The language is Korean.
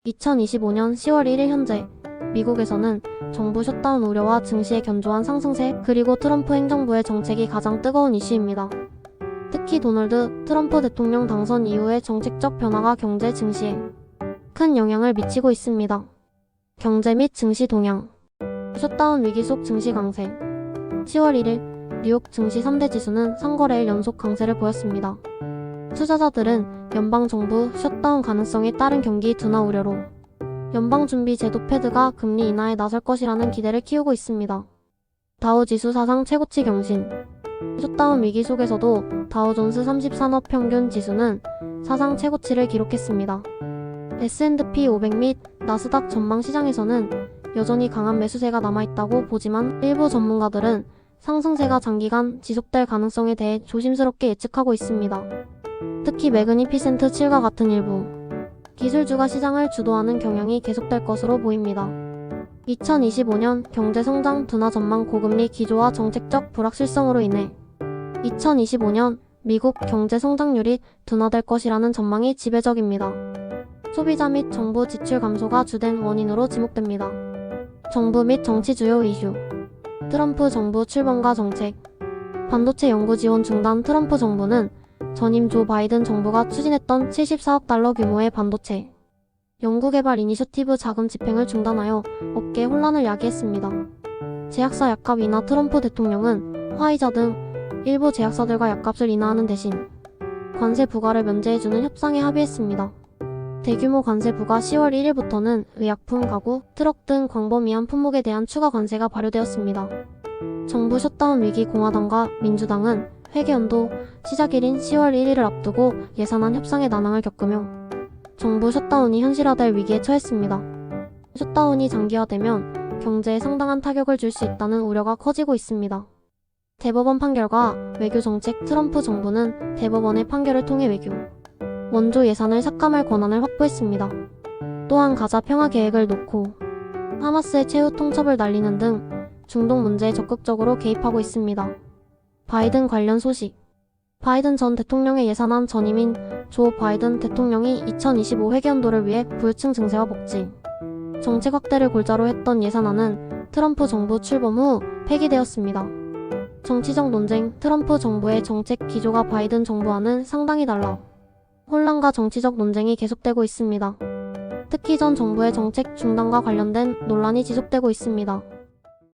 2025년 10월 1일 현재 미국에서는 정부 셧다운 우려와 증시의 견조한 상승세, 그리고 트럼프 행정부의 정책이 가장 뜨거운 이슈입니다. 특히 도널드 트럼프 대통령 당선 이후의 정책적 변화가 경제 증시에 큰 영향을 미치고 있습니다. 경제 및 증시 동향. 셧다운 위기 속 증시 강세. 10월 1일 뉴욕 증시 3대 지수는 3거래일 연속 강세를 보였습니다. 투자자들은 연방정부 셧다운 가능성에 따른 경기 둔화 우려로 연방준비제도 패드가 금리 인하에 나설 것이라는 기대를 키우고 있습니다. 다우지수 사상 최고치 경신. 셧다운 위기 속에서도 다우존스 30산업 평균 지수는 사상 최고치를 기록했습니다. S&P 500 및 나스닥 전망 시장에서는 여전히 강한 매수세가 남아있다고 보지만 일부 전문가들은 상승세가 장기간 지속될 가능성에 대해 조심스럽게 예측하고 있습니다. 특히 매그니피센트 7과 같은 일부 기술주가 시장을 주도하는 경향이 계속될 것으로 보입니다. 2025년 경제성장 둔화 전망. 고금리 기조와 정책적 불확실성으로 인해 2025년 미국 경제 성장률이 둔화될 것이라는 전망이 지배적입니다. 소비자 및 정부 지출 감소가 주된 원인으로 지목됩니다. 정부 및 정치 주요 이슈. 트럼프 정부 출범과 정책. 반도체 연구 지원 중단. 트럼프 정부는 전임 조 바이든 정부가 추진했던 74억 달러 규모의 반도체 연구개발 이니셔티브 자금 집행을 중단하여 업계 혼란을 야기했습니다. 제약사 약값 인하. 트럼프 대통령은 화이자 등 일부 제약사들과 약값을 인하하는 대신 관세 부과를 면제해주는 협상에 합의했습니다. 대규모 관세 부과. 10월 1일부터는 의약품, 가구, 트럭 등 광범위한 품목에 대한 추가 관세가 발효되었습니다. 정부 셧다운 위기. 공화당과 민주당은 회계연도 시작일인 10월 1일을 앞두고 예산안 협상의 난항을 겪으며 정부 셧다운이 현실화될 위기에 처했습니다. 셧다운이 장기화되면 경제에 상당한 타격을 줄 수 있다는 우려가 커지고 있습니다. 대법원 판결과 외교정책. 트럼프 정부는 대법원의 판결을 통해 외교 원조 예산을 삭감할 권한을 확보했습니다. 또한 가자 평화 계획을 놓고 하마스의 최후 통첩을 날리는 등 중동 문제에 적극적으로 개입하고 있습니다. 바이든 관련 소식. 바이든 전 대통령의 예산안. 전임인 조 바이든 대통령이 2025 회계연도를 위해 부유층 증세와 복지 정책 확대를 골자로 했던 예산안은 트럼프 정부 출범 후 폐기되었습니다. 정치적 논쟁. 트럼프 정부의 정책 기조가 바이든 정부와는 상당히 달라 혼란과 정치적 논쟁이 계속되고 있습니다. 특히 전 정부의 정책 중단과 관련된 논란이 지속되고 있습니다.